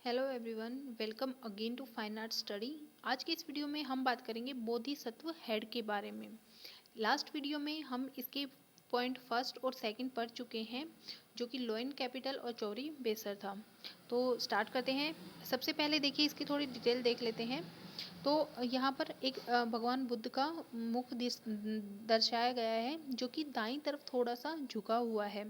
Hello everyone, welcome again to fine art study. आज की इस वीडियो में हम बात करेंगे बोधिसत्व हेड के बारे में। लास्ट वीडियो में हम इसके पॉइंट फर्स्ट और सेकंड पढ़ चुके हैं, जो कि लोइन कैपिटल और चौरी बेसर था। तो स्टार्ट करते हैं। सबसे पहले देखिए, इसकी थोड़ी डिटेल देख लेते हैं। तो यहाँ पर एक भगवान बुद्ध का मुख दर्शाया गया है, जो कि दाईं तरफ थोड़ा सा झुका हुआ है।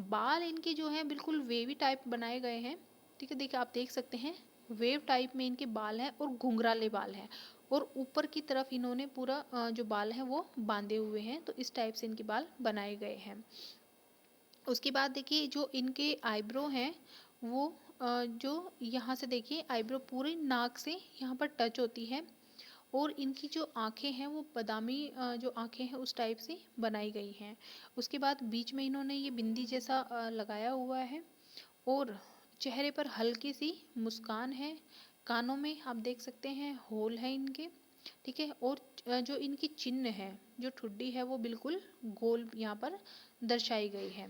बाल इनके जो हैं बिल्कुल वेवी टाइप बनाए गए हैं। ठीक है, देखिए आप देख सकते हैं वेव टाइप में इनके बाल हैं और घुंघराले बाल हैं, और ऊपर की तरफ इन्होंने पूरा जो बाल है वो बांधे हुए हैं। तो इस टाइप से इनके बाल बनाए गए हैं। उसके बाद देखिए, जो इनके आईब्रो हैं वो जो यहाँ से देखिए आईब्रो पूरी नाक से यहाँ पर टच होती है, और इनकी जो आंखें हैं वो बादामी जो आंखें हैं उस टाइप से बनाई गई हैं। उसके बाद बीच में इन्होंने ये बिंदी जैसा लगाया हुआ है, और चेहरे पर हल्की सी मुस्कान है। कानों में आप देख सकते हैं होल है इनके। ठीक है, और जो इनकी चिन्ह है, जो ठुड्डी है वो बिल्कुल गोल यहाँ पर दर्शाई गई है।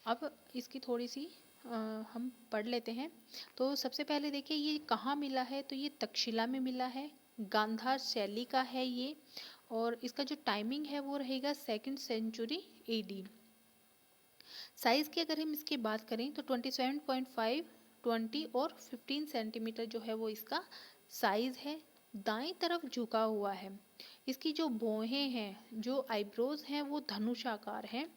अब इसकी थोड़ी सी हम पढ़ लेते हैं। तो सबसे पहले देखिए ये कहाँ मिला है, तो ये तक्षशिला में मिला है। गांधार शैली का है ये, और इसका जो टाइमिंग है वो रहेगा 2nd सेंचुरी AD। साइज़ की अगर हम इसकी बात करें तो 27.5, 20 और 15 सेंटीमीटर जो है वो इसका साइज़ है। दाईं तरफ झुका हुआ है। इसकी जो भौहें हैं, जो आईब्रोज हैं वो धनुष आकार हैं।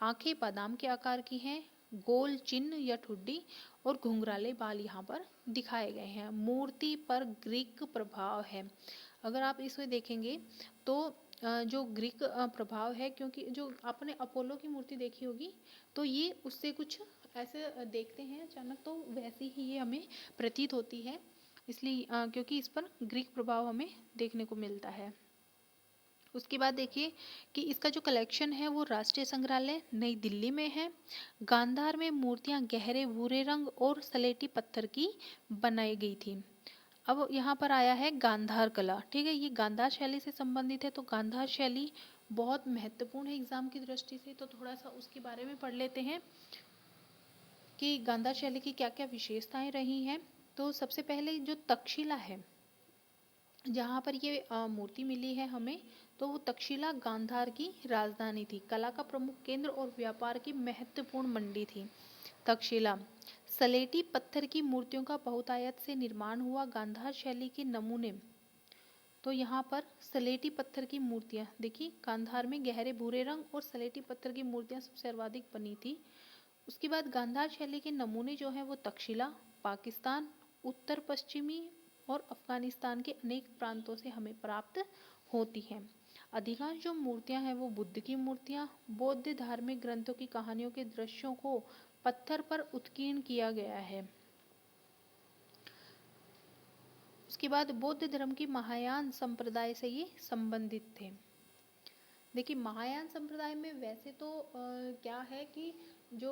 आंखें बादाम के आकार की हैं। गोल चिन्ह या ठुड्डी और घुंघराले बाल यहाँ पर दिखाए गए हैं। मूर्ति पर ग्रीक प्रभाव है। अगर आप इसमें देखेंगे तो जो ग्रीक प्रभाव है, क्योंकि जो आपने अपोलो की मूर्ति देखी होगी तो ये उससे कुछ ऐसे देखते हैं अचानक, तो वैसी ही ये हमें प्रतीत होती है। इसलिए क्योंकि इस पर ग्रीक प्रभाव हमें देखने को मिलता है। उसके बाद देखिए कि इसका जो कलेक्शन है वो राष्ट्रीय संग्रहालय नई दिल्ली में है। गांधार में मूर्तियां गहरे भूरे रंग और सलेटी पत्थर की बनाई गई थी। अब यहाँ पर आया है गांधार कला। ठीक है, ये गांधार शैली से संबंधित है। तो गांधार शैली बहुत महत्वपूर्ण है एग्जाम की दृष्टि से, तो थोड़ा सा उसके बारे में पढ़ लेते हैं कि गांधार शैली की क्या क्या विशेषताएं रही हैं। तो सबसे पहले जो तक्षशिला है, जहाँ पर ये मूर्ति मिली है हमें, तो वो तक्षशिला गांधार की राजधानी थी, कला का प्रमुख केंद्र और व्यापार की महत्वपूर्ण मंडी थी। तक्षशिला सलेटी पत्थर की मूर्तियों का बहुतायत से निर्माण हुआ। गांधार शैली के नमूने, तो यहाँ पर सलेटी पत्थर की मूर्तियाँ देखिए, गांधार में गहरे भूरे रंग और सलेटी पत्थर की मूर्तियाँ सबसे सर्वाधिक बनी थी। उसके बाद गांधार शैली के नमूने जो हैं वो तक्षशिला, पाकिस्तान, उत्तर पश्चिमी और अफगानिस्तान के अनेक प्रांतों से हमें प्राप्त होती हैं। अधिकांश जो मूर्तियां हैं वो बुद्ध की मूर्तियां, बौद्ध धार्मिक ग्रंथों की कहानियों के दृश्यों को पत्थर पर उत्कीर्ण किया गया है। उसके बाद बौद्ध धर्म की महायान संप्रदाय से ये संबंधित थे। देखिए महायान संप्रदाय में वैसे तो क्या है कि जो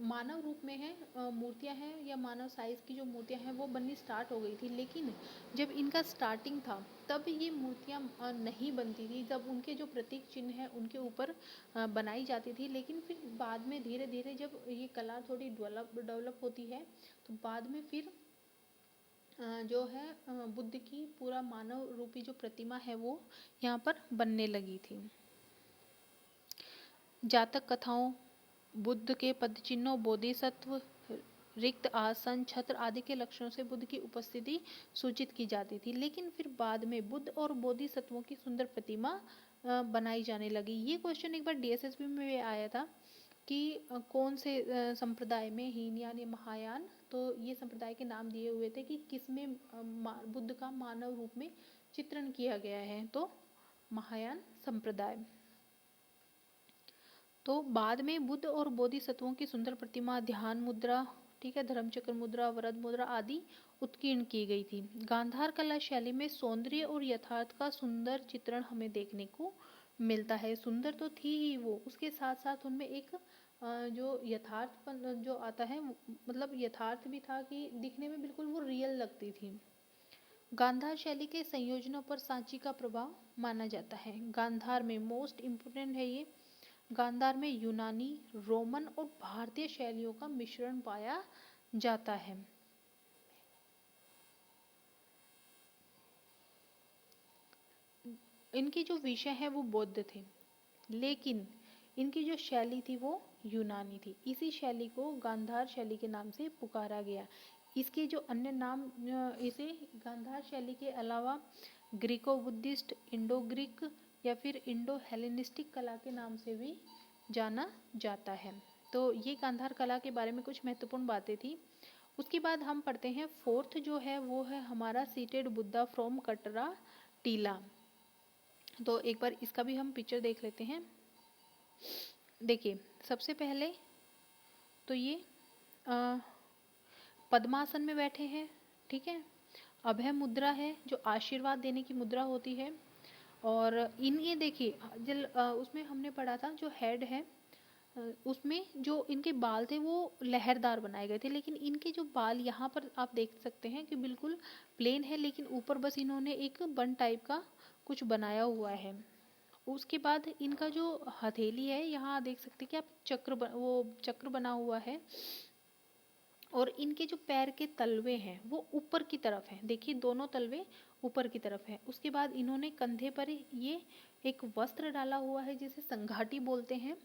मानव रूप में है मूर्तियां हैं, या मानव साइज की जो मूर्तियां हैं वो बननी स्टार्ट हो गई थी, लेकिन जब इनका स्टार्टिंग था तब ये मूर्तियां नहीं बनती थी। जब उनके जो प्रतीक चिन्ह हैं उनके ऊपर बनाई जाती थी, लेकिन फिर बाद में धीरे धीरे जब ये कला थोड़ी डेवलप होती है, तो बाद में फिर जो है बुद्ध की पूरा मानव रूपी जो प्रतिमा है वो यहाँ पर बनने लगी थी। जातक कथाओं, बुद्ध के पदचिन्हों, बोधिसत्व, रिक्त आसन, छत्र आदि के लक्षणों से बुद्ध की उपस्थिति सूचित की जाती थी। लेकिन फिर बाद में बुद्ध और बोधिसत्वों की सुंदर प्रतिमा बनाई जाने लगी। ये क्वेश्चन एक बार DSSB में आया था कि कौन से संप्रदाय में, हीनयान या महायान, तो ये संप्रदाय के नाम दिए हुए थे कि किसमें बुद्ध का मानव रूप में चित्रण किया गया है, तो महायान संप्रदाय। तो बाद में बुद्ध और बोधिसत्वों की सुंदर प्रतिमा, ध्यान मुद्रा, ठीक है, धर्मचक्र मुद्रा, वरद मुद्रा आदि उत्कीर्ण की गई थी। गांधार कला शैली में सौंदर्य और यथार्थ का सुंदर चित्रण हमें देखने को मिलता है। सुंदर तो थी ही वो, उसके साथ साथ उनमें एक जो यथार्थ जो आता है, मतलब यथार्थ भी था कि दिखने में बिल्कुल वो रियल लगती थी। गांधार शैली के संयोजनों पर सांची का प्रभाव माना जाता है। गांधार में मोस्ट इम्पोर्टेंट है ये, गांधार में यूनानी, रोमन और भारतीय शैलियों का मिश्रण पाया जाता है। इनके जो विषय है वो बौद्ध थे, लेकिन इनकी जो शैली थी वो यूनानी थी। इसी शैली को गांधार शैली के नाम से पुकारा गया। इसके जो अन्य नाम, इसे गांधार शैली के अलावा ग्रीको बुद्धिस्ट, इंडो ग्रीक या फिर इंडो हेलेनिस्टिक कला के नाम से भी जाना जाता है। तो ये गांधार कला के बारे में कुछ महत्वपूर्ण बातें थी। उसके बाद हम पढ़ते हैं फोर्थ जो है वो है हमारा सीटेड बुद्धा फ्रॉम कटरा टीला। तो एक बार इसका भी हम पिक्चर देख लेते हैं। देखिए सबसे पहले तो ये पद्मासन में बैठे हैं, ठीक है। अभय मुद्रा है जो आशीर्वाद देने की मुद्रा होती है। और ये देखिए उसमें हमने पढ़ा था जो हेड है उसमें जो इनके बाल थे वो लहरदार बनाए गए थे, लेकिन इनके जो बाल यहाँ पर आप देख सकते हैं कि बिल्कुल प्लेन है, लेकिन ऊपर बस इन्होंने एक बन टाइप का कुछ बनाया हुआ है। उसके बाद इनका जो हथेली है यहाँ देख सकते हैं कि आप वो चक्र बना हुआ है। और इनके जो पैर के तलवे हैं वो ऊपर की तरफ हैं, देखिए दोनों तलवे ऊपर की तरफ है। उसके बाद इन्होंने कंधे पर ये एक वस्त्र डाला हुआ है जिसे संघाटी बोलते हैं।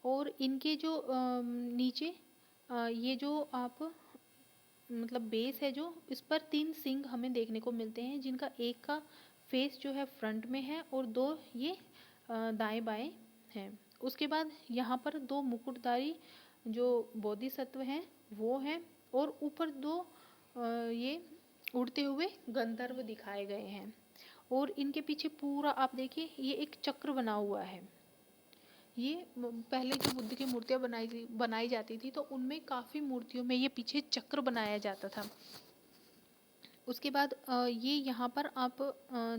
और इनके जो नीचे ये जो आप मतलब बेस है जो इस पर 3 सिंग हमें देखने को मिलते हैं, जिनका एक का फेस जो है फ्रंट में है और 2 ये दाएं बाएं हैं। उसके बाद यहाँ पर 2 मुकुटधारी जो बोधिसत्व हैं वो हैं, और ऊपर 2 ये उड़ते हुए गंधर्व दिखाए गए हैं। और इनके पीछे पूरा आप देखिए ये एक चक्र बना हुआ है। ये पहले जो बुद्ध की मूर्तियाँ बनाई जाती थी तो उनमें काफ़ी मूर्तियों में ये पीछे चक्र बनाया जाता था। उसके बाद ये यहाँ पर आप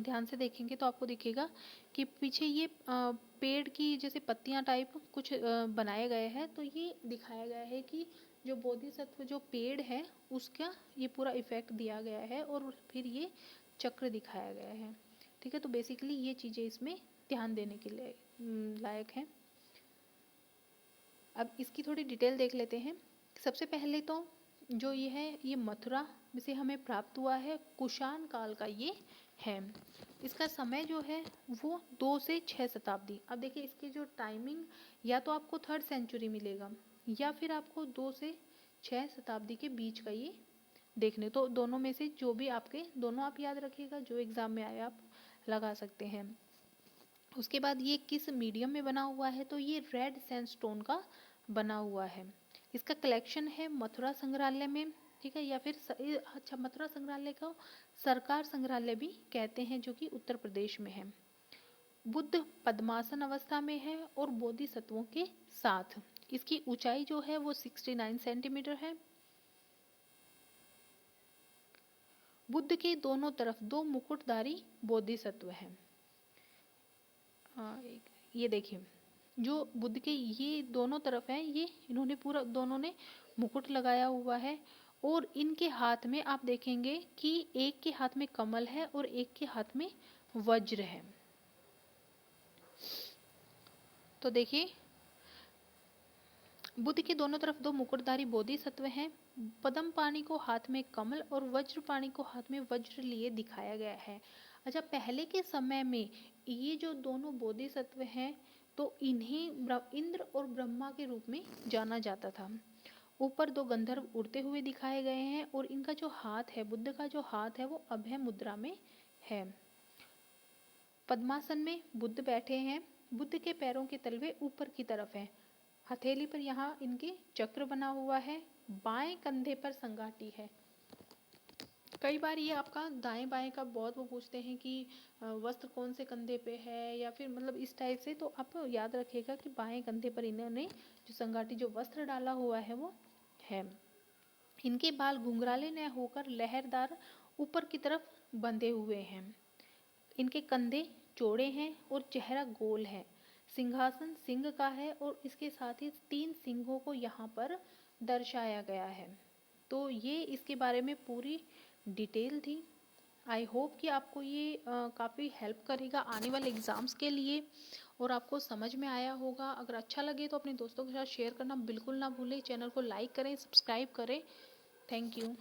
ध्यान से देखेंगे तो आपको दिखेगा कि पीछे ये पेड़ की जैसे पत्तियाँ टाइप कुछ बनाए गए हैं। तो ये दिखाया गया है कि जो बोधिसत्व जो पेड़ है उसका ये पूरा इफेक्ट दिया गया है और फिर ये चक्र दिखाया गया है, ठीक है। तो बेसिकली ये चीज़ें इसमें ध्यान देने के लिए लायक हैं। अब इसकी थोड़ी डिटेल देख लेते हैं। सबसे पहले तो जो ये है ये मथुरा से हमें प्राप्त हुआ है, कुषाण काल का ये है। इसका समय जो है वो 2 से 6 शताब्दी। अब देखिए इसकी जो टाइमिंग या तो आपको 3rd सेंचुरी मिलेगा या फिर आपको 2 से 6 शताब्दी के बीच का ये देखने, तो दोनों में से जो भी आपके दोनों आप याद रखिएगा, जो एग्जाम में आए आप लगा सकते हैं। उसके बाद ये किस मीडियम में बना हुआ है, तो ये रेड सैंडस्टोन का बना हुआ है। इसका कलेक्शन है मथुरा संग्रहालय में, ठीक है, या फिर अच्छा मथुरा संग्रहालय को सरकार संग्रहालय भी कहते हैं जो कि उत्तर प्रदेश में है। बुद्ध पद्मासन अवस्था में है और बोधिसत्वों के साथ। इसकी ऊंचाई जो है वो 69 सेंटीमीटर है। बुद्ध के दोनों तरफ 2 मुकुटधारी बोधिसत्व हैं। ये देखिए जो बुद्ध के ये दोनों तरफ हैं, ये इन्होंने पूरा दोनों ने मुकुट लगाया हुआ है। और इनके हाथ में आप देखेंगे कि एक के हाथ में कमल है और एक के हाथ में वज्र है। तो देखिए बुद्ध के दोनों तरफ 2 मुकुटधारी बोधिसत्व हैं। पद्म पाणि को हाथ में कमल और वज्र पाणि को हाथ में वज्र लिए दिखाया गया है। अच्छा, पहले के समय में ये जो दोनों बोधिसत्व हैं तो इन्हें इंद्र और ब्रह्मा के रूप में जाना जाता था। ऊपर 2 गंधर्व उड़ते हुए दिखाए गए हैं और इनका जो हाथ है, बुद्ध का जो हाथ है वो अभय मुद्रा में है। पद्मासन में बुद्ध बैठे हैं। बुद्ध के पैरों के तलवे ऊपर की तरफ हैं। हथेली पर यहाँ इनके चक्र बना हुआ है। बाएं कंधे पर संगाटी है। कई बार ये आपका दाएं बाएं का बहुत वो पूछते हैं कि वस्त्र कौन से कंधे पे है या फिर मतलब इस टाइप से, तो आप याद रखिएगा कि बाएं कंधे पर इन्होंने जो संगाटी जो वस्त्र डाला हुआ है वो है। इनके बाल घुंघराले न होकर लहरदार ऊपर की तरफ बंधे हुए हैं। इनके कंधे चौड़े हैं और चेहरा गोल है। सिंहासन सिंह का है और इसके साथ ही 3 सिंहों को यहाँ पर दर्शाया गया है। तो ये इसके बारे में पूरी डिटेल थी। आई होप कि आपको ये काफ़ी हेल्प करेगा आने वाले एग्ज़ाम्स के लिए और आपको समझ में आया होगा। अगर अच्छा लगे तो अपने दोस्तों के साथ शेयर करना बिल्कुल ना भूलें। चैनल को लाइक करें, सब्सक्राइब करें। Thank you.